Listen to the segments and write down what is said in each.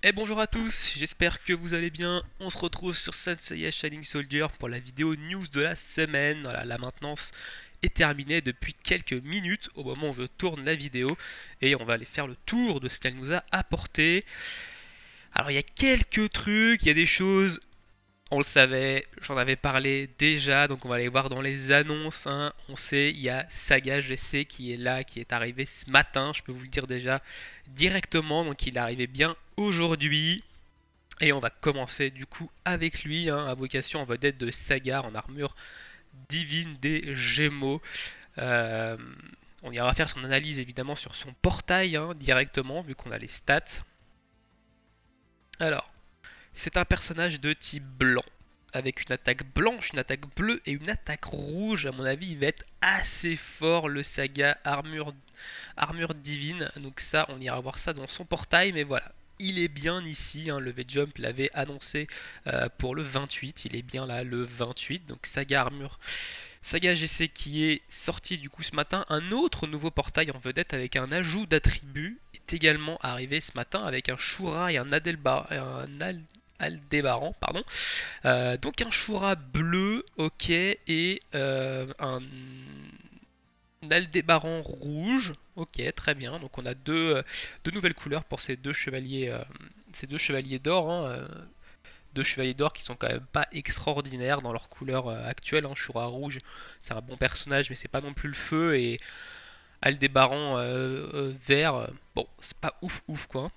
Et bonjour à tous, j'espère que vous allez bien. On se retrouve sur Senseiya Shining Soldier pour la vidéo news de la semaine. Voilà, la maintenance est terminée depuis quelques minutes au moment où je tourne la vidéo et on va aller faire le tour de ce qu'elle nous a apporté. Alors il y a quelques trucs, il y a des choses, on le savait, j'en avais parlé déjà, donc on va aller voir dans les annonces, hein. On sait, il y a Saga GC qui est là, qui est arrivé ce matin, je peux vous le dire déjà directement, donc il est arrivé bien aujourd'hui. Et on va commencer du coup avec lui, hein, invocation en vedette de Saga en armure divine des Gémeaux. Euh, on ira faire son analyse évidemment sur son portail, hein, directement, vu qu'on a les stats. Alors, c'est un personnage de type blanc, avec une attaque blanche, une attaque bleue et une attaque rouge. À mon avis, il va être assez fort le Saga armure divine. Donc ça, on ira voir ça dans son portail, mais voilà. Il est bien ici, hein, le V-Jump l'avait annoncé pour le 28, il est bien là le 28, donc Saga GC qui est sorti du coup ce matin. Un autre nouveau portail en vedette avec un ajout d'attributs est également arrivé ce matin avec un Shura et un Aldébaran, pardon. Donc un Shura bleu, ok, et un Aldébaran rouge, ok, très bien. Donc on a deux nouvelles couleurs pour ces deux chevaliers d'or, hein, deux chevaliers d'or qui sont quand même pas extraordinaires dans leur couleur actuelle, hein. Shura rouge, c'est un bon personnage, mais c'est pas non plus le feu. Et Aldébaran vert, bon, c'est pas ouf ouf quoi.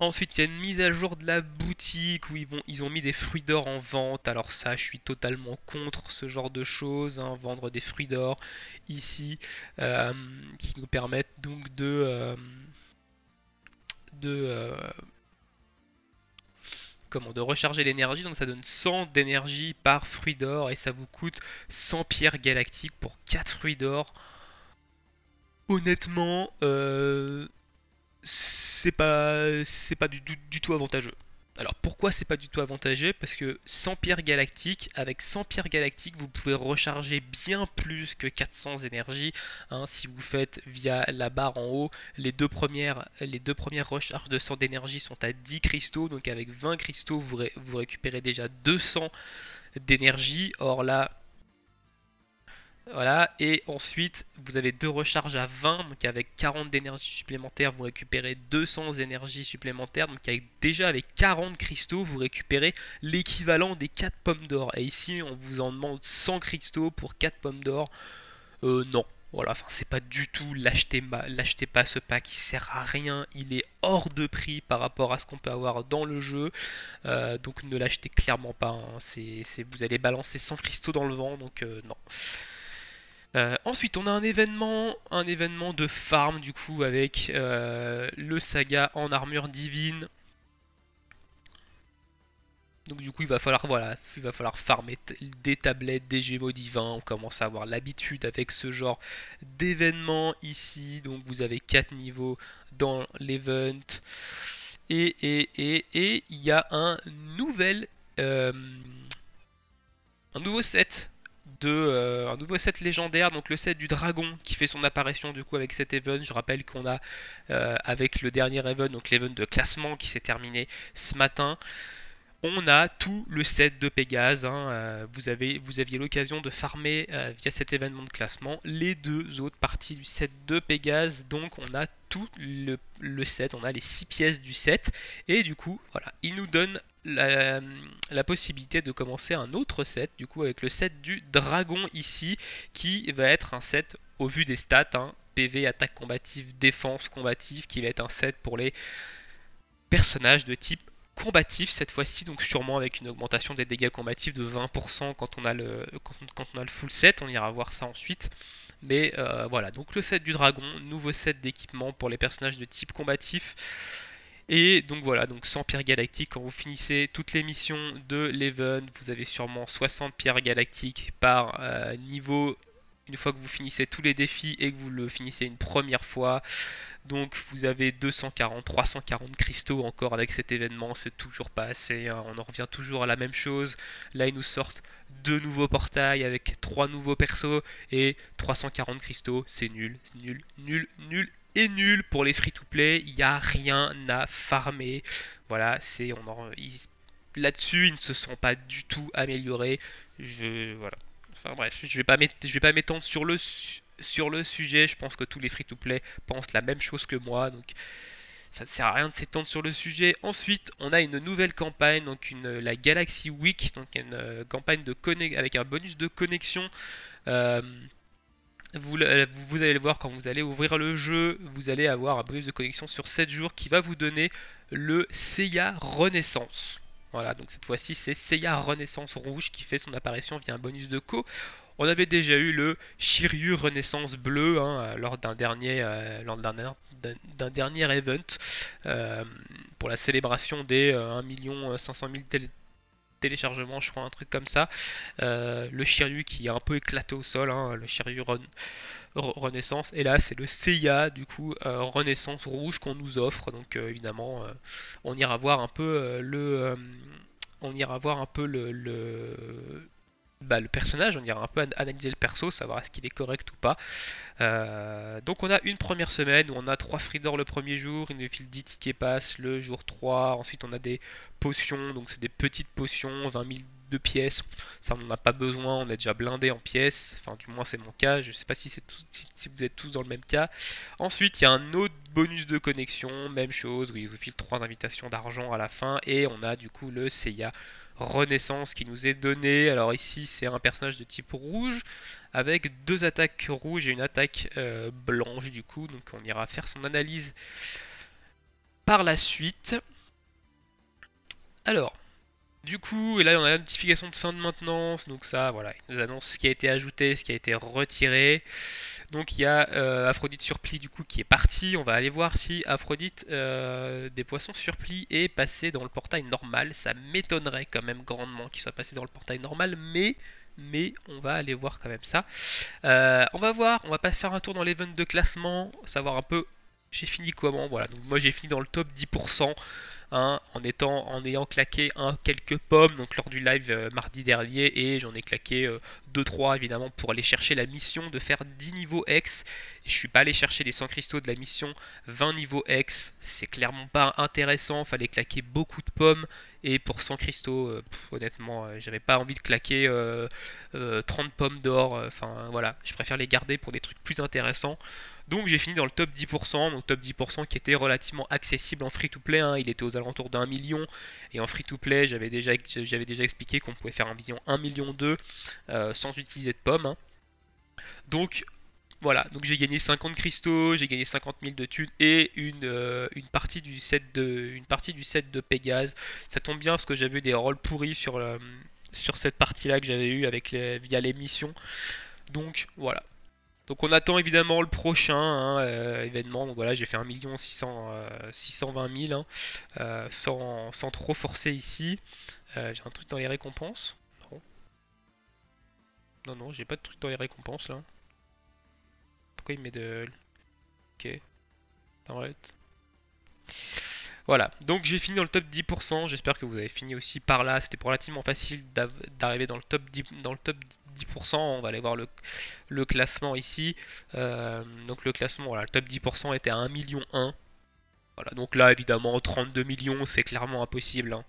Ensuite, il y a une mise à jour de la boutique où ils ont mis des fruits d'or en vente. Alors ça, je suis totalement contre ce genre de choses, hein, vendre des fruits d'or ici, euh, qui nous permettent donc de de recharger l'énergie. Donc ça donne 100 d'énergie par fruit d'or et ça vous coûte 100 pierres galactiques pour 4 fruits d'or. Honnêtement, c'est pas du tout avantageux. Alors pourquoi c'est pas du tout avantageux? Parce que 100 pierres galactiques, avec 100 pierres galactiques, vous pouvez recharger bien plus que 400 énergies, hein. Si vous faites via la barre en haut, les deux premières recharges de 100 d'énergie sont à 10 cristaux, donc avec 20 cristaux, vous récupérez déjà 200 d'énergie. Or là, voilà, et ensuite vous avez deux recharges à 20, donc avec 40 d'énergie supplémentaire, vous récupérez 200 énergies supplémentaires, donc déjà avec 40 cristaux, vous récupérez l'équivalent des 4 pommes d'or. Et ici, on vous en demande 100 cristaux pour 4 pommes d'or. Non. Voilà, enfin c'est pas du tout, l'achetez pas ce pack, il sert à rien, il est hors de prix par rapport à ce qu'on peut avoir dans le jeu, donc ne l'achetez clairement pas, hein. Vous allez balancer 100 cristaux dans le vent, donc non. Ensuite, on a un événement de farm du coup avec le Saga en armure divine. Donc du coup, il va falloir farmer des tablettes, des Gémeaux divins. On commence à avoir l'habitude avec ce genre d'événement ici. Donc vous avez 4 niveaux dans l'event. Et il y a euh, un nouveau set un nouveau set légendaire, donc le set du dragon qui fait son apparition du coup avec cet event. Je rappelle qu'on a avec le dernier event, donc l'event de classement qui s'est terminé ce matin, on a tout le set de Pégase, hein. Vous aviez l'occasion de farmer via cet événement de classement les deux autres parties du set de Pégase. Donc on a tout le set, on a les 6 pièces du set. Et du coup, voilà, il nous donne la possibilité de commencer un autre set, du coup avec le set du dragon ici, qui va être un set au vu des stats, hein, PV, attaque combative, défense combative, qui va être un set pour les personnages de type combatif cette fois-ci, donc sûrement avec une augmentation des dégâts combatifs de 20% quand on a le full set. On ira voir ça ensuite. Mais voilà, donc le set du dragon, nouveau set d'équipement pour les personnages de type combatif. Et donc voilà, donc 100 pierres galactiques. Quand vous finissez toutes les missions de l'event, vous avez sûrement 60 pierres galactiques par niveau. Une fois que vous finissez tous les défis et que vous le finissez une première fois, donc vous avez 240, 340 cristaux encore avec cet événement, c'est toujours pas assez, hein. On en revient toujours à la même chose. Là ils nous sortent deux nouveaux portails avec trois nouveaux persos et 340 cristaux, c'est nul, nul, nul, nul et nul pour les free to play. Il n'y a rien à farmer. Voilà, là-dessus, ils ne se sont pas du tout améliorés. Voilà. Enfin bref, je vais pas m'étendre sur le sujet. Je pense que tous les free-to-play pensent la même chose que moi, donc ça ne sert à rien de s'étendre sur le sujet. Ensuite, on a une nouvelle campagne, donc la Galaxy Week, donc une campagne avec un bonus de connexion. Euh, vous allez le voir quand vous allez ouvrir le jeu, vous allez avoir un bonus de connexion sur 7 jours qui va vous donner le Seiya Renaissance. Voilà, donc cette fois-ci c'est Seiya Renaissance rouge qui fait son apparition via un bonus de co. On avait déjà eu le Shiryu Renaissance bleu hein, lors d'un dernier event pour la célébration des 1 500 000 téléchargements, je crois, un truc comme ça. Le Shiryu qui est un peu éclaté au sol, hein, le Shiryu Renaissance. Et là, c'est le Seiya, du coup, Renaissance rouge qu'on nous offre. Donc, évidemment, on ira voir un peu on ira voir un peu le personnage, on ira un peu analyser le perso, savoir est-ce qu'il est correct ou pas. Donc on a une première semaine où on a 3 free d'or le premier jour, il nous file 10 tickets pass le jour 3, ensuite on a des potions, donc c'est des petites potions, 20 000 de pièces, ça on n'en a pas besoin, on est déjà blindé en pièces, enfin du moins c'est mon cas, je sais pas si vous êtes tous dans le même cas. Ensuite il y a un autre bonus de connexion, même chose, où il vous file 3 invitations d'argent à la fin, et on a du coup le Seiya Renaissance qui nous est donné. Alors ici c'est un personnage de type rouge avec 2 attaques rouges et une attaque blanche du coup. Donc on ira faire son analyse par la suite. Alors, du coup, et là on a la notification de fin de maintenance. Donc ça, voilà, il nous annonce ce qui a été ajouté, ce qui a été retiré. Donc il y a Aphrodite Surplis du coup qui est parti. On va aller voir si Aphrodite des poissons surplis est passé dans le portail normal. Ça m'étonnerait quand même grandement qu'il soit passé dans le portail normal, mais on va aller voir quand même ça. On va voir, on va pas faire un tour dans l'event de classement, savoir un peu j'ai fini comment. Voilà, donc moi j'ai fini dans le top 10%. Hein, en ayant claqué quelques pommes donc lors du live mardi dernier et j'en ai claqué 2-3 évidemment pour aller chercher la mission de faire 10 niveaux X et je suis pas allé chercher les 100 cristaux de la mission 20 niveaux X, c'est clairement pas intéressant, fallait claquer beaucoup de pommes et pour 100 cristaux honnêtement j'avais pas envie de claquer 30 pommes d'or, enfin voilà, je préfère les garder pour des trucs plus intéressants. Donc j'ai fini dans le top 10%, donc top 10% qui était relativement accessible en free-to-play, hein. Il était aux alentours d'1 million, et en free-to-play j'avais déjà expliqué qu'on pouvait faire environ 1 million 2 sans utiliser de pommes. Hein. Donc voilà, donc j'ai gagné 50 cristaux, j'ai gagné 50 000 de thunes et une partie du set de Pégase. Ça tombe bien parce que j'avais eu des rolls pourris sur cette partie-là que j'avais eu via les missions. Donc voilà. Donc on attend évidemment le prochain hein, événement. Donc voilà, j'ai fait 1 620 000 hein, sans trop forcer ici. J'ai un truc dans les récompenses. Non, non, non, j'ai pas de truc dans les récompenses là. Pourquoi il met de... Ok, arrête. Voilà, donc j'ai fini dans le top 10%, j'espère que vous avez fini aussi par là, c'était relativement facile d'arriver dans le top 10%, on va aller voir le classement ici, donc le classement, voilà, le top 10% était à 1 million 1, voilà, donc là évidemment 32 millions c'est clairement impossible, hein.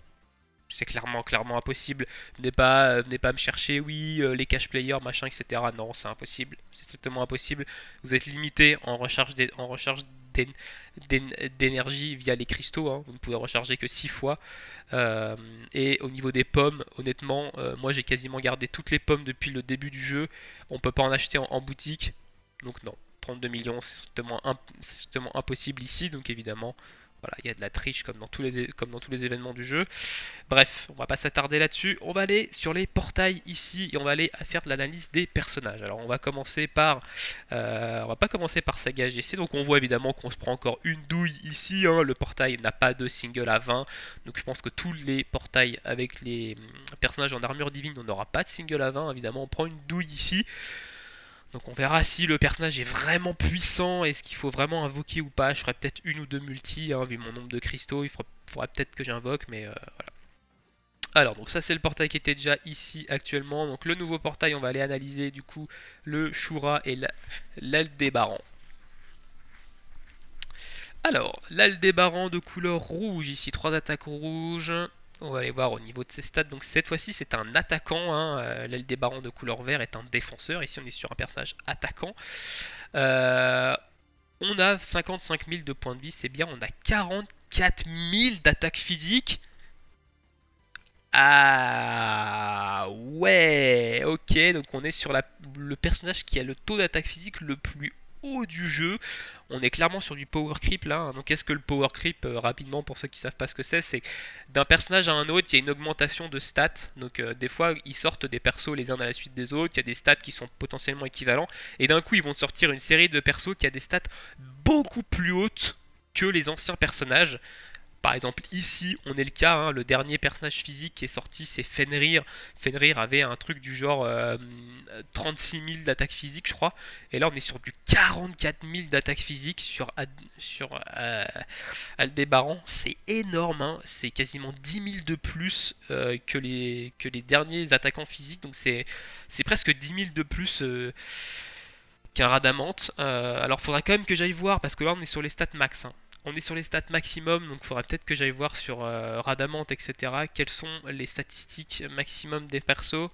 C'est clairement impossible. Venez pas me chercher, oui, les cash players, machin, etc. Non, c'est impossible. C'est strictement impossible. Vous êtes limité en recharge d'énergie via les cristaux. Hein. Vous ne pouvez recharger que 6 fois. Et au niveau des pommes, honnêtement, moi j'ai quasiment gardé toutes les pommes depuis le début du jeu. On peut pas en acheter en boutique. Donc non, 32 millions, c'est strictement impossible ici. Donc évidemment, voilà, il y a de la triche comme dans tous les événements du jeu. Bref, on va pas s'attarder là-dessus. On va aller sur les portails ici et on va aller faire de l'analyse des personnages. Alors on va pas commencer par Saga GC. Donc on voit évidemment qu'on se prend encore une douille ici. Hein. Le portail n'a pas de single à 20. Donc je pense que tous les portails avec les personnages en armure divine, on n'aura pas de single à 20. Évidemment, on prend une douille ici. Donc on verra si le personnage est vraiment puissant, est-ce qu'il faut vraiment invoquer ou pas. Je ferai peut-être une ou deux multi, hein, vu mon nombre de cristaux, faudra peut-être que j'invoque, mais voilà. Alors donc ça c'est le portail qui était déjà ici actuellement. Donc le nouveau portail, on va aller analyser du coup le Shura et l'Aldébaran. Alors, l'Aldébaran de couleur rouge, ici 3 attaques rouges. On va aller voir au niveau de ses stats. Donc cette fois-ci c'est un attaquant, hein. L'Aldébaran de couleur vert est un défenseur. Ici on est sur un personnage attaquant. Euh, on a 55 000 de points de vie, c'est bien. On a 44 000 d'attaque physique. Ah ouais, ok, donc on est sur le personnage qui a le taux d'attaque physique le plus haut du jeu. On est clairement sur du power creep là, hein. Donc qu'est-ce que le power creep? Rapidement pour ceux qui savent pas ce que c'est d'un personnage à un autre, il y a une augmentation de stats. Donc des fois ils sortent des persos les uns à la suite des autres, il y a des stats qui sont potentiellement équivalents, et d'un coup ils vont sortir une série de persos qui a des stats beaucoup plus hautes que les anciens personnages. Par exemple, ici, on est le cas, hein, le dernier personnage physique qui est sorti, c'est Fenrir. Fenrir avait un truc du genre 36 000 d'attaque physique, je crois. Et là, on est sur du 44 000 d'attaque physique sur Aldébaran. C'est énorme, hein, c'est quasiment 10 000 de plus que les derniers attaquants physiques. Donc c'est presque 10 000 de plus qu'un Radamante. Alors, faudra quand même que j'aille voir, parce que là, on est sur les stats max, hein. On est sur les stats maximum, donc il faudra peut-être que j'aille voir sur Radamante, etc. Quelles sont les statistiques maximum des persos.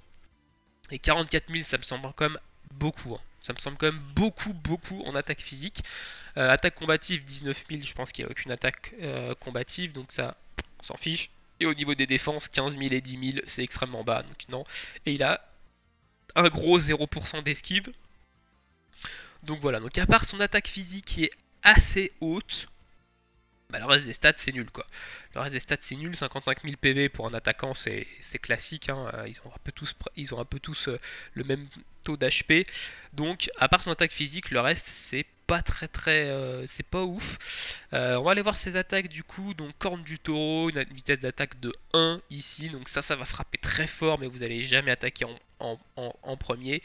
Et 44 000, ça me semble quand même beaucoup, hein. Ça me semble quand même beaucoup en attaque physique. Attaque combative, 19 000, je pense qu'il n'y a aucune attaque combative, donc ça, on s'en fiche. Et au niveau des défenses, 15 000 et 10 000, c'est extrêmement bas, donc non. Et il a un gros 0% d'esquive. Donc voilà, donc à part son attaque physique qui est assez haute, bah, le reste des stats c'est nul quoi. Le reste des stats c'est nul, 55 000 PV pour un attaquant c'est classique, hein. Ils ont un peu tous le même taux d'HP. Donc à part son attaque physique, le reste c'est pas c'est pas ouf. On va aller voir ses attaques du coup. Donc corne du taureau, une vitesse d'attaque de 1 ici, donc ça va frapper très fort, mais vous allez jamais attaquer en premier.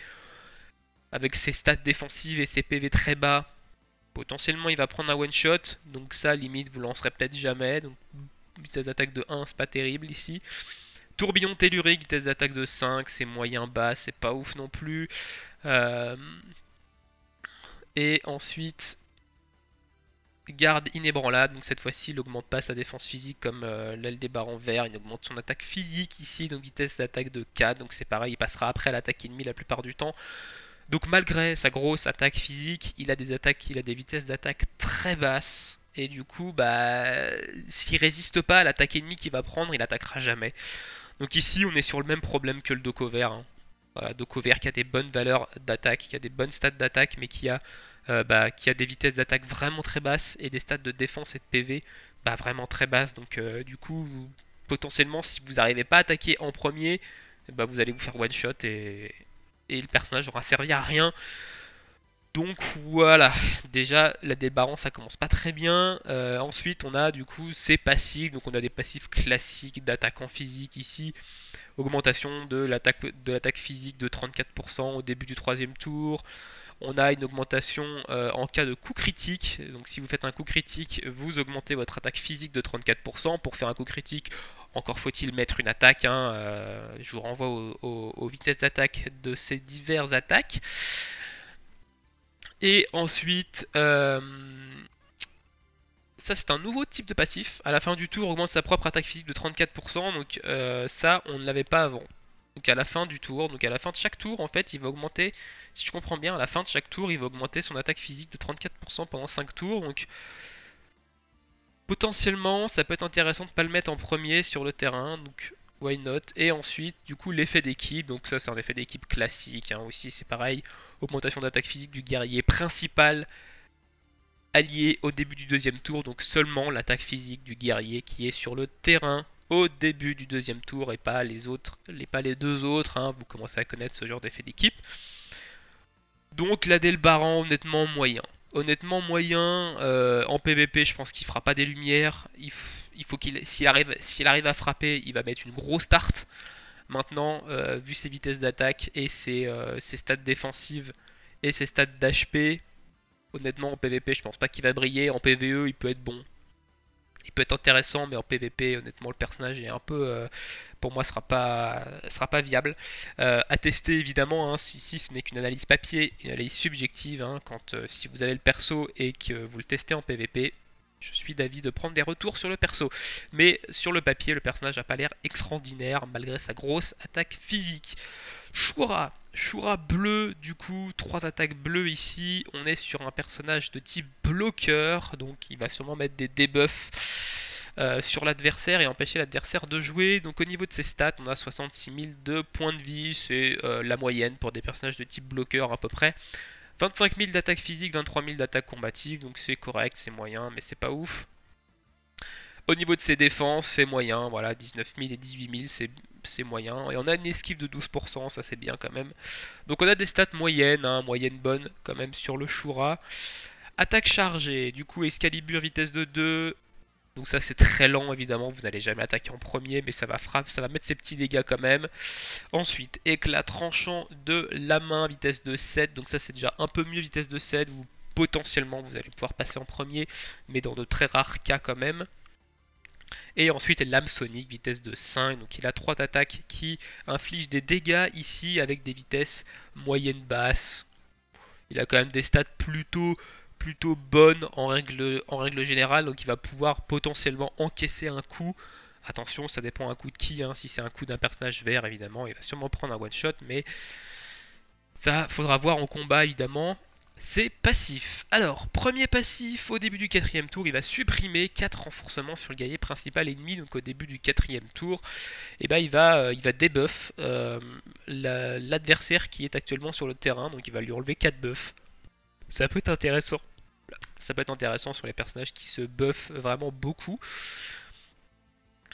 Avec ses stats défensives et ses PV très bas, potentiellement il va prendre un one shot, donc ça limite vous lancerez peut-être jamais. Donc vitesse d'attaque de 1, c'est pas terrible ici. Tourbillon tellurique, vitesse d'attaque de 5, c'est moyen bas, c'est pas ouf non plus. Euh, Et ensuite, garde inébranlable, donc cette fois-ci il augmente pas sa défense physique comme l'aile des barons verts, il augmente son attaque physique ici, donc vitesse d'attaque de 4, donc c'est pareil, il passera après l'attaque ennemie la plupart du temps. Donc malgré sa grosse attaque physique, il a des vitesses d'attaque très basses. Et du coup, bah, s'il résiste pas à l'attaque ennemie qu'il va prendre, il attaquera jamais. Donc ici, on est sur le même problème que le Doko vert, hein. Voilà, Doko vert qui a des bonnes valeurs d'attaque, qui a des bonnes stats d'attaque, mais qui a des vitesses d'attaque vraiment très basses et des stats de défense et de PV bah, vraiment très basses. Donc du coup, potentiellement, si vous n'arrivez pas à attaquer en premier, bah, vous allez vous faire one shot et le personnage aura servi à rien. Donc voilà, déjà la débarrance ça commence pas très bien. Ensuite on a du coup ses passifs, donc on a des passifs classiques d'attaquant physique ici. Augmentation de l'attaque physique de 34% au début du troisième tour. On a une augmentation en cas de coup critique. Donc si vous faites un coup critique, vous augmentez votre attaque physique de 34%. Pour faire un coup critique, encore faut-il mettre une attaque, hein. Je vous renvoie aux vitesses d'attaque de ces diverses attaques. Et ensuite, ça c'est un nouveau type de passif. À la fin du tour, augmente sa propre attaque physique de 34%. Donc ça, on ne l'avait pas avant. Donc à la fin du tour, donc à la fin de chaque tour, en fait, il va augmenter, si je comprends bien, à la fin de chaque tour, il va augmenter son attaque physique de 34% pendant 5 tours. Donc potentiellement, ça peut être intéressant de ne pas le mettre en premier sur le terrain. Donc why not. Et ensuite, du coup, l'effet d'équipe. Donc ça, c'est un effet d'équipe classique, hein. Aussi, c'est pareil. Augmentation d'attaque physique du guerrier principal allié au début du deuxième tour. Donc seulement l'attaque physique du guerrier qui est sur le terrain au début du deuxième tour et pas les autres, pas les deux autres, hein. Vous commencez à connaître ce genre d'effet d'équipe. Donc la Delbaran, honnêtement moyen. Honnêtement moyen. En PvP, je pense qu'il fera pas des lumières. Il faut s'il arrive à frapper, il va mettre une grosse tarte. Maintenant, vu ses vitesses d'attaque et ses stats défensives et ses stats d'HP, honnêtement en PvP, je pense pas qu'il va briller. En PvE, il peut être bon. Il peut être intéressant, mais en PvP, honnêtement, le personnage est un peu, pour moi, sera pas viable. À tester évidemment, hein, ici ce n'est qu'une analyse papier, une analyse subjective, hein, si vous avez le perso et que vous le testez en PvP, Je suis d'avis de prendre des retours sur le perso. Mais sur le papier, le personnage n'a pas l'air extraordinaire malgré sa grosse attaque physique. Shura. Shura bleu, du coup, 3 attaques bleues ici. On est sur un personnage de type bloqueur, donc il va sûrement mettre des debuffs sur l'adversaire et empêcher l'adversaire de jouer. Donc au niveau de ses stats, on a 66 000 de points de vie, c'est la moyenne pour des personnages de type bloqueur à peu près. 25 000 d'attaque physique, 23 000 d'attaque combative, donc c'est correct, c'est moyen, mais c'est pas ouf. Au niveau de ses défenses, c'est moyen, voilà, 19 000 et 18 000, c'est moyen. Et on a une esquive de 12%, ça c'est bien quand même. Donc on a des stats moyennes, hein, moyenne bonne quand même sur le Shura. Attaque chargée, du coup Excalibur vitesse de 2. Donc ça c'est très lent évidemment, vous n'allez jamais attaquer en premier, mais ça va mettre ses petits dégâts quand même. Ensuite, éclat tranchant de la main, vitesse de 7. Donc ça c'est déjà un peu mieux vitesse de 7. Potentiellement vous allez pouvoir passer en premier, mais dans de très rares cas quand même. Et ensuite lame sonique, vitesse de 5, donc il a 3 attaques qui infligent des dégâts ici avec des vitesses moyennes basses. Il a quand même des stats plutôt bonnes en règle générale, donc il va pouvoir potentiellement encaisser un coup. Attention, ça dépend un coup de qui, hein. Si c'est un coup d'un personnage vert évidemment, il va sûrement prendre un one shot, mais ça faudra voir en combat évidemment. C'est passif. Alors, premier passif, au début du 4ème tour, il va supprimer 4 renforcements sur le guerrier principal ennemi. Donc au début du 4ème tour, et ben, il va debuff l'adversaire qui est actuellement sur le terrain. Donc il va lui enlever 4 buffs. Ça peut être intéressant. Ça peut être intéressant sur les personnages qui se buffent vraiment beaucoup.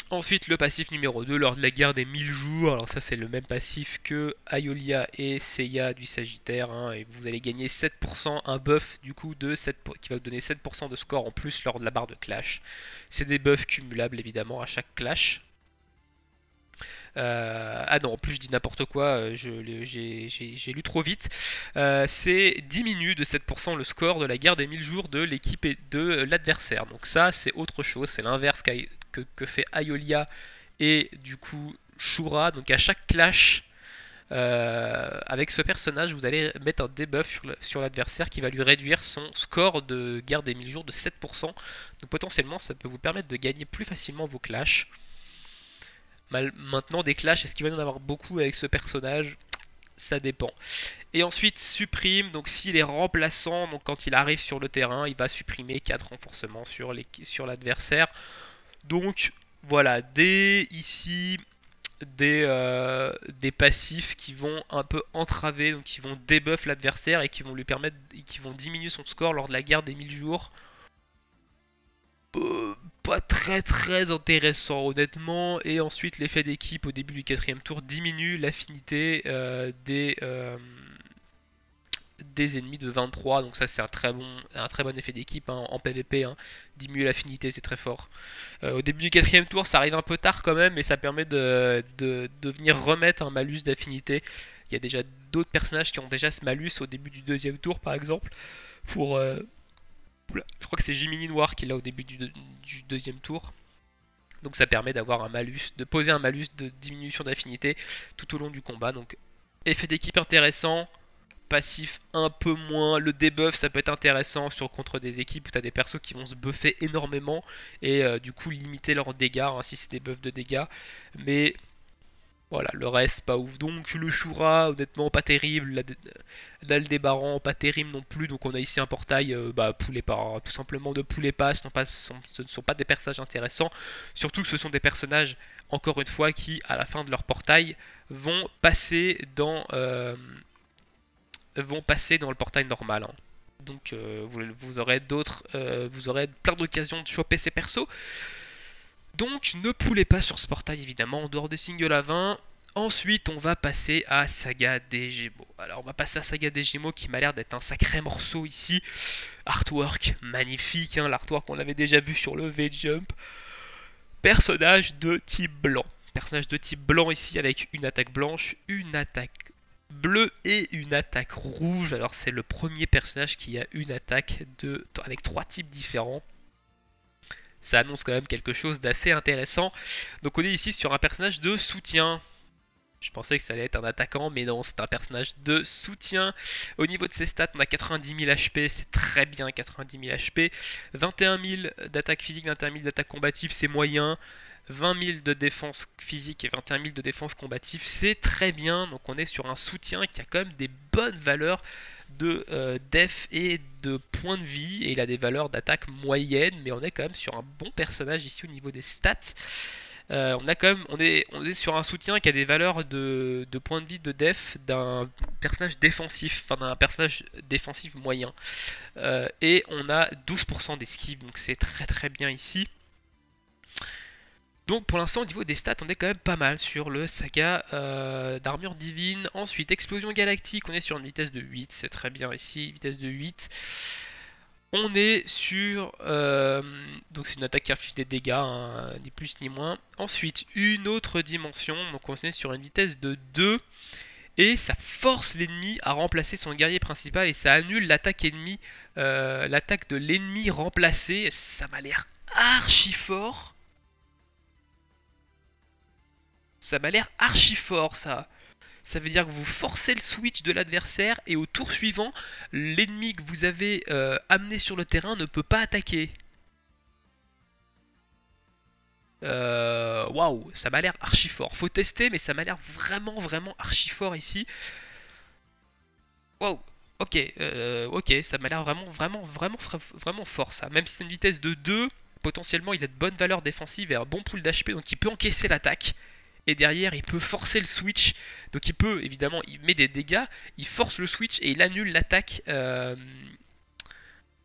Ensuite, le passif numéro 2, lors de la guerre des 1000 jours. Alors ça, c'est le même passif que Aeolia et Seiya du Sagittaire, hein, et vous allez gagner 7%, un buff du coup de 7, qui va vous donner 7% de score en plus lors de la barre de clash. C'est des buffs cumulables évidemment à chaque clash. Ah non, en plus je dis n'importe quoi, j'ai lu trop vite. C'est diminue de 7% le score de la guerre des 1000 jours de l'équipe et de l'adversaire. Donc ça c'est autre chose, c'est l'inverse que fait Aeolia et du coup Shura. Donc à chaque clash avec ce personnage, vous allez mettre un debuff sur l'adversaire qui va lui réduire son score de guerre des 1000 jours de 7%. Donc potentiellement ça peut vous permettre de gagner plus facilement vos clashs. Maintenant, des clashs, est-ce qu'il va y en avoir beaucoup avec ce personnage? Ça dépend. Et ensuite, supprime, donc s'il est remplaçant, donc quand il arrive sur le terrain, il va supprimer 4 renforcements sur l'adversaire. Donc voilà, ici, des passifs qui vont un peu entraver, donc qui vont debuff l'adversaire et qui vont lui permettre, qui vont diminuer son score lors de la guerre des 1000 jours. Pas très intéressant honnêtement. Et ensuite l'effet d'équipe au début du 4ème tour diminue l'affinité des ennemis de 23. Donc ça c'est un très bon effet d'équipe, hein, en PvP, hein. Diminuer l'affinité, c'est très fort. Au début du 4ème tour ça arrive un peu tard quand même, mais ça permet de venir remettre un malus d'affinité. Il y a déjà d'autres personnages qui ont déjà ce malus au début du 2ème tour par exemple. Je crois que c'est Jiminy Noir qui l'a au début du 2ème tour. Donc ça permet d'avoir un malus, de poser un malus de diminution d'affinité tout au long du combat. Donc effet d'équipe intéressant, passif un peu moins. Le debuff ça peut être intéressant contre des équipes où tu as des persos qui vont se buffer énormément et du coup limiter leurs dégâts, hein, si c'est des buffs de dégâts. Mais voilà, le reste pas ouf. Donc le Shura, honnêtement pas terrible. L'Aldébaran, pas terrible non plus. Donc on a ici un portail poulet pas, tout simplement de poulet pas. Ce ne sont pas des personnages intéressants. Surtout que ce sont des personnages, encore une fois, qui à la fin de leur portail vont passer dans le portail normal, hein. Donc vous aurez plein d'occasions de choper ces persos. Donc ne poulez pas sur ce portail évidemment en dehors des singles à 20. Ensuite on va passer à Saga des Gémeaux. Alors on va passer à Saga des Gémeaux qui m'a l'air d'être un sacré morceau ici. Artwork magnifique, hein, l'artwork qu'on avait déjà vu sur le V-Jump. Personnage de type blanc. Personnage de type blanc ici avec une attaque blanche, une attaque bleue et une attaque rouge. Alors c'est le premier personnage qui a une attaque avec 3 types différents. Ça annonce quand même quelque chose d'assez intéressant. Donc on est ici sur un personnage de soutien. Je pensais que ça allait être un attaquant, mais non, c'est un personnage de soutien. Au niveau de ses stats, on a 90 000 HP, c'est très bien, 90 000 HP. 21 000 d'attaque physique, 21 000 d'attaque combative, c'est moyen. 20 000 de défense physique et 21 000 de défense combative, c'est très bien. Donc on est sur un soutien qui a quand même des bonnes valeurs de def et de points de vie. Et il a des valeurs d'attaque moyennes, mais on est quand même sur un bon personnage ici au niveau des stats. On a quand même, on est sur un soutien qui a des valeurs de points de vie de def d'un personnage défensif, enfin d'un personnage défensif moyen. Et on a 12% d'esquive, donc c'est très très bien ici. Donc pour l'instant au niveau des stats on est quand même pas mal sur le saga d'armure divine. Ensuite explosion galactique, on est sur une vitesse de 8, c'est très bien ici, vitesse de 8. On est sur... donc c'est une attaque qui inflige des dégâts, hein, ni plus ni moins. Ensuite, une autre dimension, donc on est sur une vitesse de 2. Et ça force l'ennemi à remplacer son guerrier principal et ça annule l'attaque ennemie, l'attaque de l'ennemi remplacé. Ça m'a l'air archi fort. Ça m'a l'air archi fort ça. Ça veut dire que vous forcez le switch de l'adversaire et au tour suivant, l'ennemi que vous avez amené sur le terrain ne peut pas attaquer. Waouh, ça m'a l'air archi fort. Faut tester, mais ça m'a l'air vraiment, vraiment archi fort ici. Waouh, ok, ok, ça m'a l'air vraiment, vraiment, vraiment, vraiment fort ça. Même si c'est une vitesse de 2, potentiellement il a de bonnes valeurs défensives et un bon pool d'HP, donc il peut encaisser l'attaque. Et derrière, il peut forcer le switch. Donc il peut, évidemment, il met des dégâts, il force le switch et il annule l'attaque.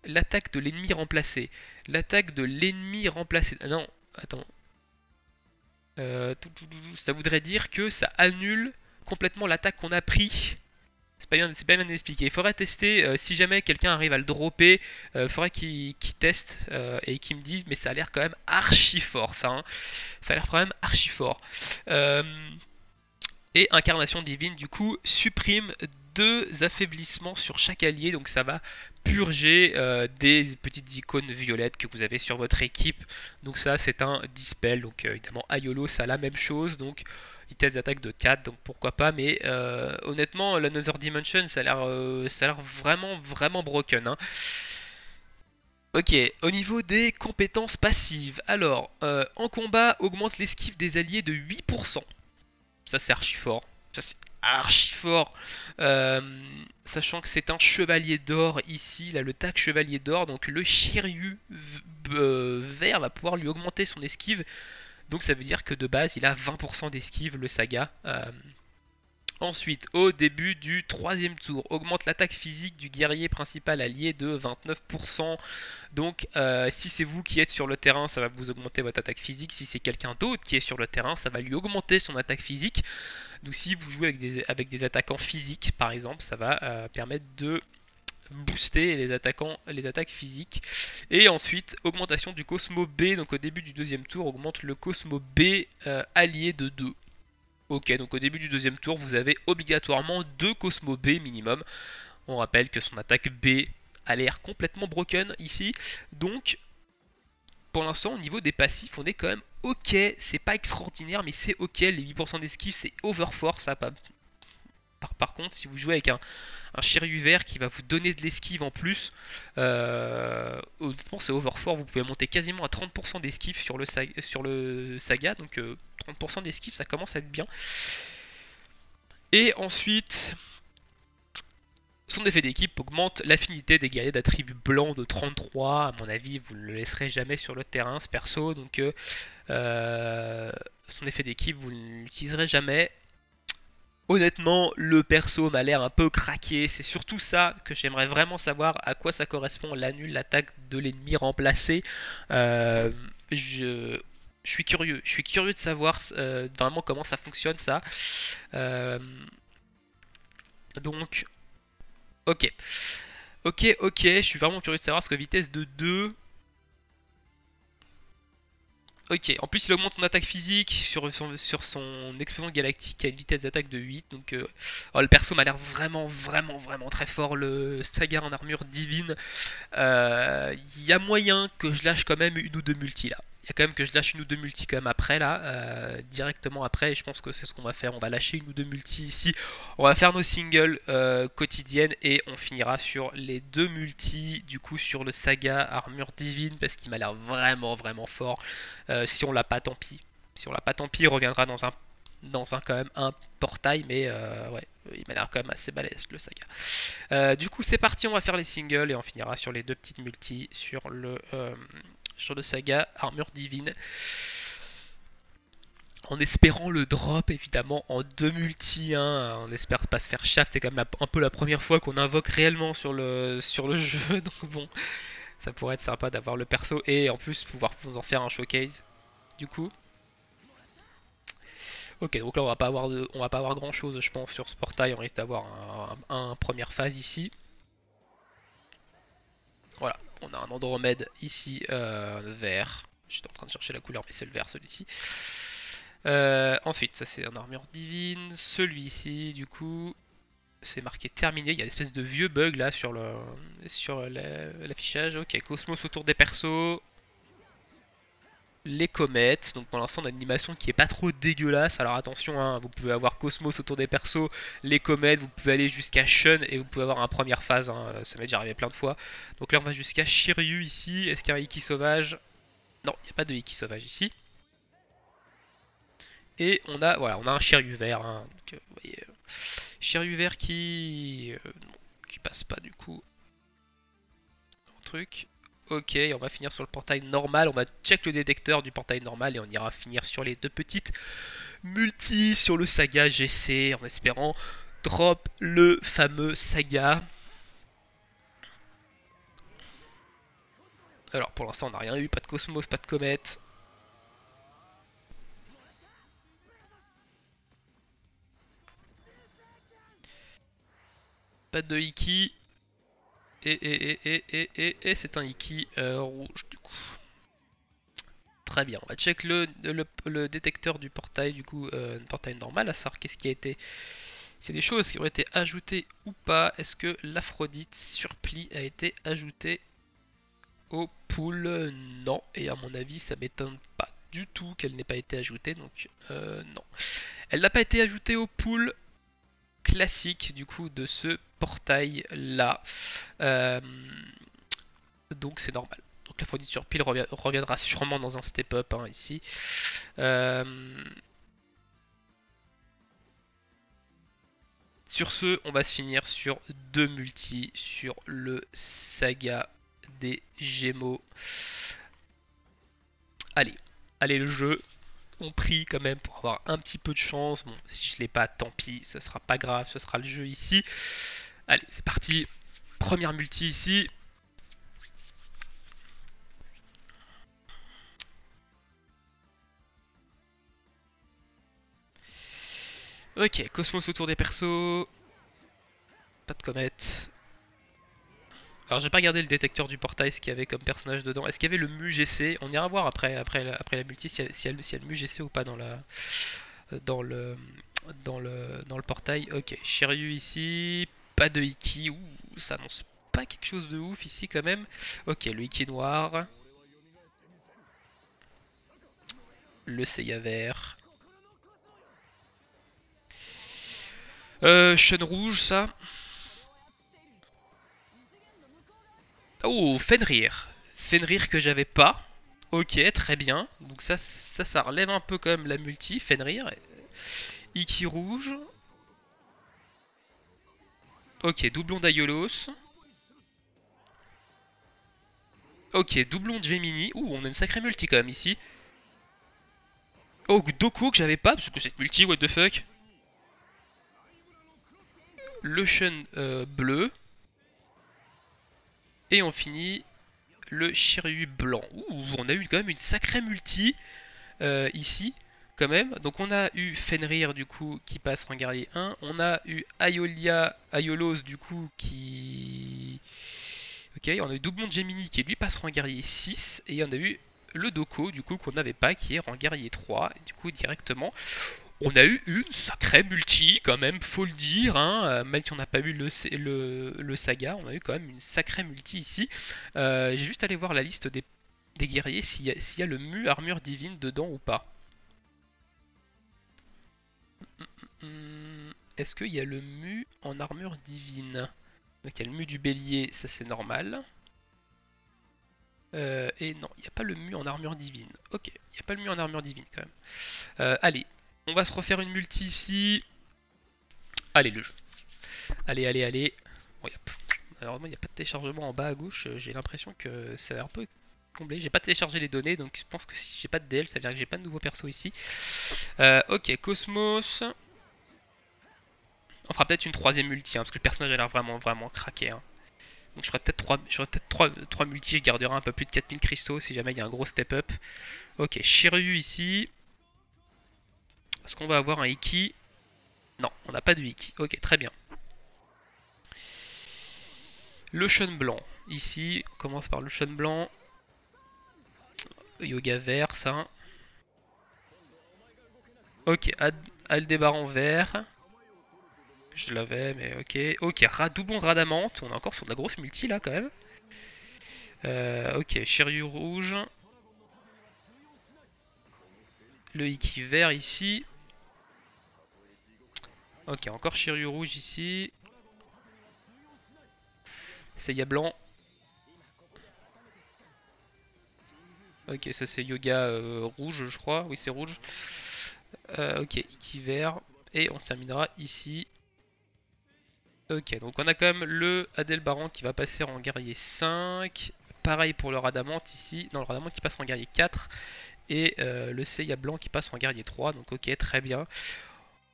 L'attaque de l'ennemi remplacé. L'attaque de l'ennemi remplacé. Ah non, attends. Ça voudrait dire que ça annule complètement l'attaque qu'on a pris. C'est pas bien expliqué. Il faudrait tester, si jamais quelqu'un arrive à le dropper, il faudrait qu'il teste et qu'il me dise, mais ça a l'air quand même archi fort ça. Hein. Ça a l'air quand même archi fort. Euh, et Incarnation Divine, du coup, supprime 2 affaiblissements sur chaque allié, donc ça va purger des petites icônes violettes que vous avez sur votre équipe. Donc ça c'est un dispel, donc évidemment Aiolo ça a la même chose, donc vitesse d'attaque de 4, donc pourquoi pas, mais honnêtement l'Another Dimension ça a l'air vraiment vraiment broken. Hein. Ok, au niveau des compétences passives, alors en combat augmente l'esquive des alliés de 8%. Ça c'est archi fort. Ça c'est archi fort. Euh, Sachant que c'est un chevalier d'or ici, là le tag chevalier d'or, donc le Shiryu vert va pouvoir lui augmenter son esquive. Donc ça veut dire que de base il a 20% d'esquive le saga. Ensuite, au début du 3ème tour, augmente l'attaque physique du guerrier principal allié de 29%. Donc, si c'est vous qui êtes sur le terrain, ça va vous augmenter votre attaque physique. Si c'est quelqu'un d'autre qui est sur le terrain, ça va lui augmenter son attaque physique. Donc, si vous jouez avec des attaquants physiques, par exemple, ça va permettre de booster les attaques physiques. Et ensuite, augmentation du Cosmo B. Donc, au début du 2ème tour, augmente le Cosmo B allié de 2. Ok, donc au début du 2ème tour, vous avez obligatoirement 2 Cosmo B minimum. On rappelle que son attaque B a l'air complètement broken ici. Donc, pour l'instant, au niveau des passifs, on est quand même ok. C'est pas extraordinaire, mais c'est ok. Les 8% d'esquive, c'est overforce. Ça, par contre, si vous jouez avec un Shiryu vert qui va vous donner de l'esquive en plus, honnêtement, c'est overfort. Vous pouvez monter quasiment à 30% d'esquive sur le saga. Donc, 30% d'esquive, ça commence à être bien. Et ensuite, son effet d'équipe augmente l'affinité des guerriers d'attributs blancs de 33. À mon avis, vous ne le laisserez jamais sur le terrain, ce perso. Donc, son effet d'équipe, vous ne l'utiliserez jamais. Honnêtement, le perso m'a l'air un peu craqué. C'est surtout ça que j'aimerais vraiment savoir à quoi ça correspond. L'annule l'attaque de l'ennemi remplacé. Je suis curieux. Je suis curieux de savoir vraiment comment ça fonctionne ça. Donc, ok. Ok, ok. Je suis vraiment curieux de savoir ce que vitesse de 2. Ok, en plus il augmente son attaque physique sur son explosion galactique à une vitesse d'attaque de 8. Donc le perso m'a l'air vraiment, vraiment, vraiment très fort. Le Stagar en armure divine. Il y a moyen que je lâche quand même une ou deux multi là. Il a quand même que je lâche une ou deux multi quand même après là, directement après, et je pense que c'est ce qu'on va faire. On va lâcher une ou deux multi ici, on va faire nos singles quotidiennes et on finira sur les deux multi du coup sur le Saga Armure Divine parce qu'il m'a l'air vraiment fort. Si on l'a pas, tant pis. Si on l'a pas, tant pis, il reviendra dans un quand même un portail, mais ouais, il m'a l'air quand même assez balèze le Saga. Du coup c'est parti, on va faire les singles et on finira sur les deux petites multi sur le Saga Armure Divine. En espérant le drop évidemment en deux multi, hein. On espère pas se faire shaft, c'est quand même un peu la première fois qu'on invoque réellement sur le jeu, donc bon, ça pourrait être sympa d'avoir le perso et en plus pouvoir vous en faire un showcase du coup. Ok, donc là on va pas avoir grand chose je pense sur ce portail, on risque d'avoir un première phase ici. Voilà, on a un Andromède ici, vert. J'étais en train de chercher la couleur, mais c'est le vert celui-ci. Ensuite, ça c'est un armure divine. Celui-ci, du coup, c'est marqué terminé. Il y a une espèce de vieux bug là sur l'affichage. Ok, Cosmos autour des persos. Les comètes. Donc pour l'instant, on a une animation qui est pas trop dégueulasse. Alors attention, hein, vous pouvez avoir Cosmos autour des persos, les comètes. Vous pouvez aller jusqu'à Shun et vous pouvez avoir un première phase. Hein, ça m'est déjà arrivé plein de fois. Donc là, on va jusqu'à Shiryu ici. Est-ce qu'il y a un Iki sauvage? Non, il n'y a pas de Iki sauvage ici. Et on a un Shiryu vert. Hein, donc, vous voyez, Shiryu vert qui passe pas du coup en truc. Ok, on va finir sur le portail normal. On va check le détecteur du portail normal et on ira finir sur les deux petites multi sur le Saga GC en espérant drop le fameux Saga. Alors pour l'instant on n'a rien eu, pas de Cosmos, pas de comète. Pas de Iki. Et c'est un Iki rouge du coup. Très bien, on va check le détecteur du portail du coup, portail normal, à savoir qu'est-ce qui a été... C'est des choses qui ont été ajoutées ou pas. Est-ce que l'Aphrodite surplis a été ajoutée au pool? Non, et à mon avis ça m'étonne pas du tout qu'elle n'ait pas été ajoutée, donc non. Elle n'a pas été ajoutée au pool classique du coup de ce portail là. Donc c'est normal. Donc l'Aphrodite surpile reviendra sûrement dans un step up hein, ici. Sur ce, on va se finir sur deux multi sur le Saga des Gémeaux. Allez, le jeu. On prie quand même pour avoir un petit peu de chance. Bon, si je l'ai pas, tant pis, ce sera pas grave, ce sera le jeu ici. Allez, c'est parti. Première multi ici. Ok, Cosmos autour des persos. Pas de comète. Alors j'ai pas regardé le détecteur du portail, ce qu'il y avait comme personnage dedans. Est-ce qu'il y avait le MuGC? On ira voir après la multi si y a le MuGC ou pas dans le portail. Ok, Shiryu ici. Pas de Iki. Ouh, ça annonce pas quelque chose de ouf ici quand même. Ok, le Iki noir. Le Seiya vert. Shun rouge, ça. Oh, Fenrir. Fenrir que j'avais pas. Ok, très bien. Donc ça relève un peu quand même la multi. Fenrir. Iki rouge. Ok, doublon d'Aiolos. Ok, doublon de Gemini. Ouh, on a une sacrée multi quand même ici. Oh, Doko que j'avais pas, parce que cette multi, what the fuck. Le Shun bleu. Et on finit le Shiryu blanc. Ouh, on a eu quand même une sacrée multi ici, quand même. Donc on a eu Fenrir du coup qui passe en guerrier 1. On a eu Aiolos du coup qui... Ok, on a eu Doublon de Gemini qui lui passe en guerrier 6. Et on a eu le Doko du coup qu'on n'avait pas qui est en guerrier 3. Et du coup directement... On a eu une sacrée multi quand même, faut le dire, hein. Même si on n'a pas eu le Saga, on a eu quand même une sacrée multi ici. J'ai juste allé voir la liste des guerriers s'il y a le mu armure divine dedans ou pas. Est-ce qu'il y a le mu en armure divine? Donc il y a le mu du bélier, ça c'est normal. Et non, il n'y a pas le mu en armure divine. Ok, il n'y a pas le mu en armure divine quand même. Allez, on va se refaire une multi ici. Allez le jeu. Allez, allez, allez. Bon, alors moi il n'y a pas de téléchargement en bas à gauche. J'ai l'impression que c'est un peu comblé. J'ai pas téléchargé les données, donc je pense que si j'ai pas de DL, ça veut dire que j'ai pas de nouveau perso ici. Ok, Cosmos. On fera peut-être une troisième multi, hein, parce que le personnage a l'air vraiment, vraiment craqué. Hein. Donc je ferai peut-être 3 multi, je garderai un peu plus de 4000 cristaux si jamais il y a un gros step up. Ok, Shiryu ici. Est-ce qu'on va avoir un Iki? Non, on n'a pas de Iki. Ok, très bien. Le Shun blanc. Ici, on commence par le Shun blanc. Yoga vert, ça. Ok, Aldébaran vert. Je l'avais, mais ok. Ok, doublon Radamante. On est encore sur de la grosse multi là quand même. Ok, Shiryu rouge. Le Iki vert ici. Ok, encore Shiryu rouge ici. Seiya blanc. Ok, ça c'est Yoga rouge, je crois. Oui, c'est rouge. Ok, Iki vert. Et on terminera ici. Ok, donc on a quand même le Adelbaran qui va passer en guerrier 5. Pareil pour le Radamante ici. Non, le Radamante qui passe en guerrier 4. Et le Seiya blanc qui passe en guerrier 3. Donc ok, très bien.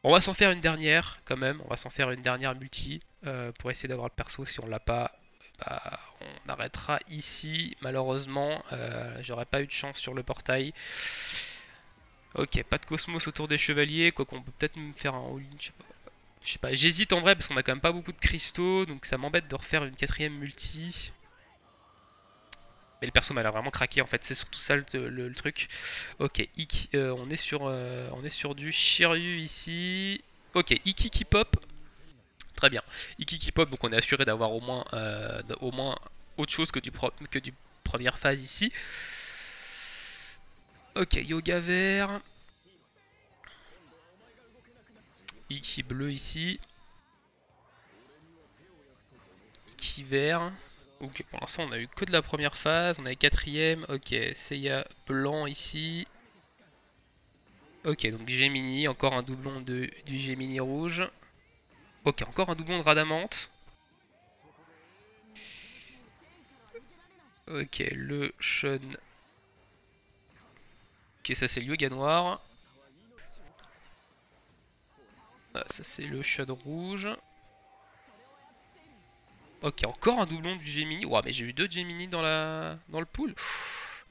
On va s'en faire une dernière quand même. On va s'en faire une dernière multi. Pour essayer d'avoir le perso. Si on l'a pas, bah, on arrêtera ici. Malheureusement, j'aurais pas eu de chance sur le portail. Ok, pas de cosmos autour des chevaliers. Quoi qu'on peut peut-être me faire un all-in, je sais pas, j'hésite en vrai parce qu'on a quand même pas beaucoup de cristaux, donc ça m'embête de refaire une quatrième multi. Mais le perso m'a l'air vraiment craqué en fait, c'est surtout ça le truc. Ok, on est sur du Shiryu ici. Ok, Iki qui pop. Très bien. Iki qui pop, donc on est assuré d'avoir au moins autre chose que du première phase ici. Ok, Yoga vert. Iki bleu ici. Iki vert. Ok, pour l'instant on a eu que de la première phase, on a eu quatrième, ok, Seiya blanc ici. Ok, donc Gemini, encore un doublon du Gemini rouge. Ok, encore un doublon de Radamante. Ok, le Shun. Ok, ça c'est le Yoga noir. Ah, ça c'est le Shun rouge. Ok, encore un doublon du Gemini. Ouah, mais j'ai eu deux Gemini dans le pool.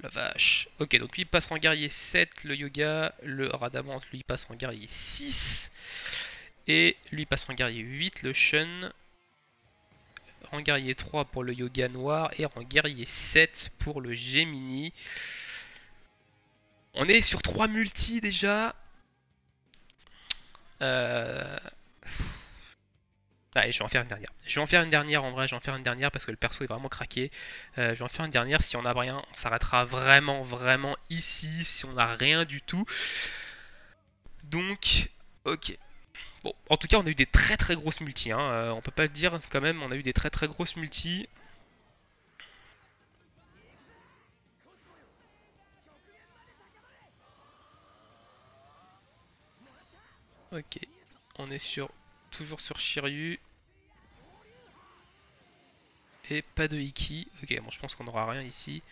La vache. Ok, donc lui il passe en guerrier 7, le Yoga. Le Radamante, lui, il passe en guerrier 6. Et lui passe en guerrier 8, le Shun. En guerrier 3 pour le Yoga noir. Et en guerrier 7 pour le Gemini. On est sur 3 multis déjà. Euh... Allez, je vais en faire une dernière. Je vais en faire une dernière en vrai, je vais en faire une dernière parce que le perso est vraiment craqué. Je vais en faire une dernière, si on n'a rien, on s'arrêtera vraiment, vraiment ici, si on n'a rien du tout. Donc, ok. Bon, en tout cas, on a eu des très très grosses multis, hein. On peut pas le dire quand même, on a eu des très très grosses multis. Ok, on est toujours sur Shiryu. Et pas de Iki. Ok, bon, je pense qu'on n'aura rien ici.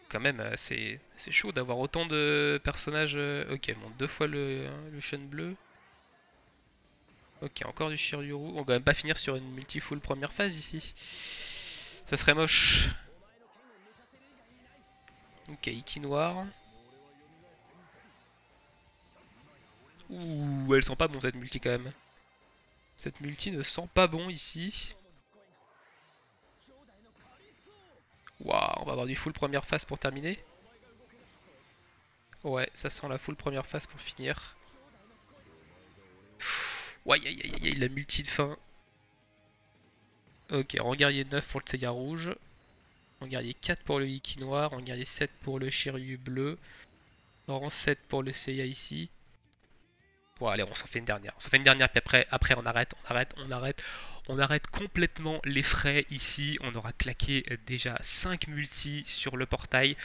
Quand même, c'est chaud d'avoir autant de personnages. Ok, bon, deux fois le Shun bleu. Ok, encore du Shiryu. On va quand même pas finir sur une multi-full première phase ici. Ça serait moche. Ok, Iki noir. Ouh, elle sent pas bon cette multi quand même. Cette multi ne sent pas bon ici. Waouh, on va avoir du full première phase pour terminer. Ouais, ça sent la full première phase pour finir. Ouais, aïe aïe aïe, la multi de fin. Ok, en guerrier 9 pour le Seiya rouge. En guerrier 4 pour le Iki noir, en guerrier 7 pour le Shiryu bleu, en 7 pour le Seiya ici. Bon allez, on s'en fait une dernière. On s'en fait une dernière, puis après on arrête complètement les frais ici. On aura claqué déjà 5 multis sur le portail.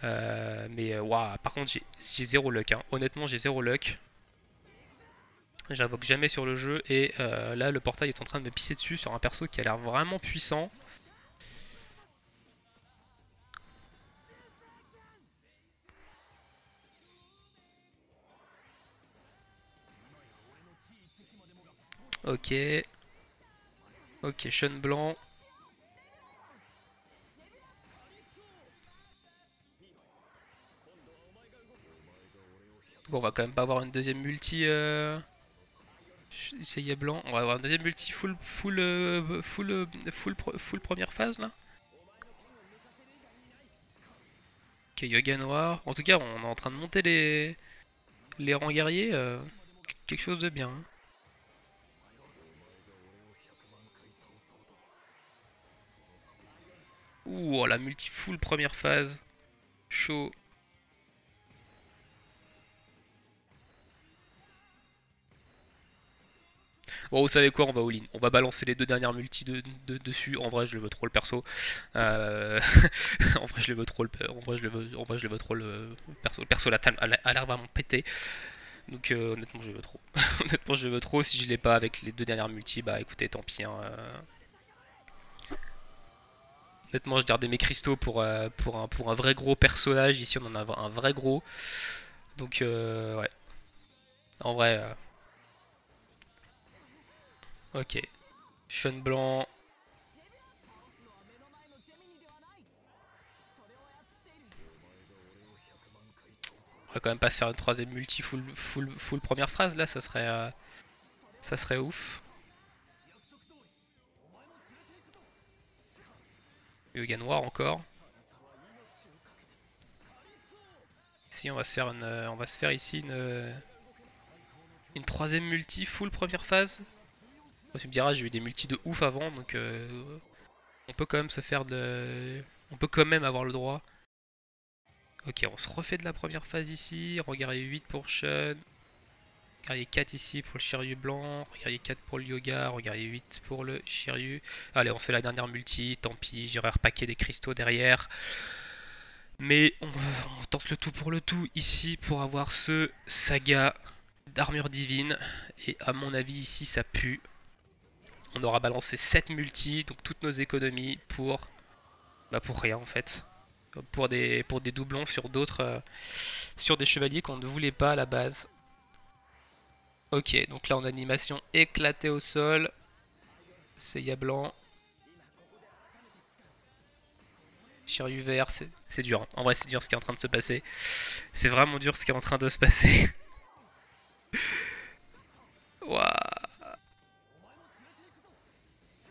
Mais waouh, par contre j'ai zéro luck. Hein. Honnêtement j'ai zéro luck. J'invoque jamais sur le jeu et là le portail est en train de me pisser dessus sur un perso qui a l'air vraiment puissant. Ok. Ok, Sean blanc. Bon, on va quand même pas avoir une deuxième multi. Seiya blanc. On va avoir une deuxième multi full première phase là. Ok, Yoga noir. En tout cas, on est en train de monter les rangs guerriers. Quelque chose de bien. Hein. Ouh, oh, la multi full première phase. Chaud. Bon, vous savez quoi, on va all-in. On va balancer les deux dernières multis dessus. En vrai, je le veux trop le perso. En vrai, je le veux trop le perso. Le perso a l'air vraiment pété. Donc honnêtement, je le veux trop. Honnêtement, je le veux trop. Si je l'ai pas avec les deux dernières multis, bah écoutez, tant pis. Hein. Honnêtement, je gardais mes cristaux pour un vrai gros personnage. Ici, on en a un vrai gros. Donc ouais. En vrai, ok. Sean blanc. On va quand même pas se faire une troisième multi full première phrase là, ça serait ouf. Yoga noir encore. Si on va se faire on va se faire ici une troisième multi full première phase. Bon, tu me diras, j'ai eu des multis de ouf avant, donc on peut quand même se faire de, on peut quand même avoir le droit. Ok, on se refait de la première phase ici. Regardez 8 pour Shun. Regardez 4 ici pour le Shiryu blanc. Regardez 4 pour le Yoga. Regardez 8 pour le Shiryu. Allez, on se fait la dernière multi. Tant pis, j'irai repacker des cristaux derrière. Mais on tente le tout pour le tout ici pour avoir ce saga d'armure divine. Et à mon avis, ici, ça pue. On aura balancé 7 multi, donc toutes nos économies pour, bah pour rien en fait. Pour des doublons sur d'autres, sur des chevaliers qu'on ne voulait pas à la base. Ok, donc là en animation éclaté au sol. Seiya blanc. Shiryu vert, c'est dur. Hein. En vrai, c'est dur ce qui est en train de se passer. C'est vraiment dur ce qui est en train de se passer. Waouh.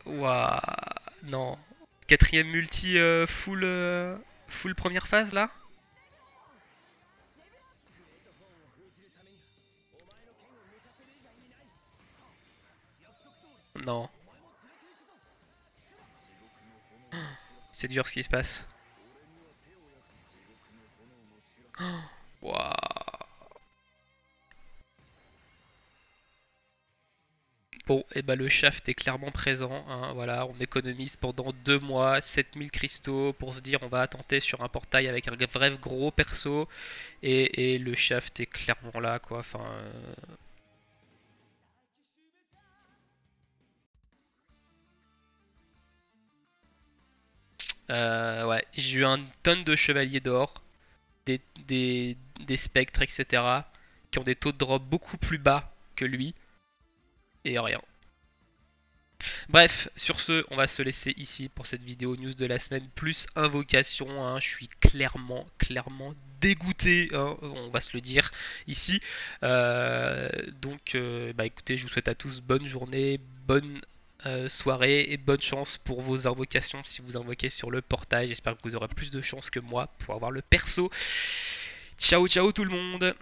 Waouh. Non. Quatrième multi full première phase là. Non. C'est dur ce qui se passe. Waouh. Bon, et bah le shaft est clairement présent. Hein, voilà, on économise pendant 2 mois 7000 cristaux pour se dire on va tenter sur un portail avec un vrai gros perso. Et le shaft est clairement là quoi. Enfin. Ouais, j'ai eu une tonne de chevaliers d'or, des, des spectres, etc. qui ont des taux de drop beaucoup plus bas que lui. Et rien. Bref, sur ce, on va se laisser ici pour cette vidéo news de la semaine plus invocation. Hein. Je suis clairement dégoûté, hein, on va se le dire ici. Donc, bah écoutez, je vous souhaite à tous bonne journée, bonne soirée et bonne chance pour vos invocations si vous invoquez sur le portail. J'espère que vous aurez plus de chance que moi pour avoir le perso. Ciao ciao tout le monde!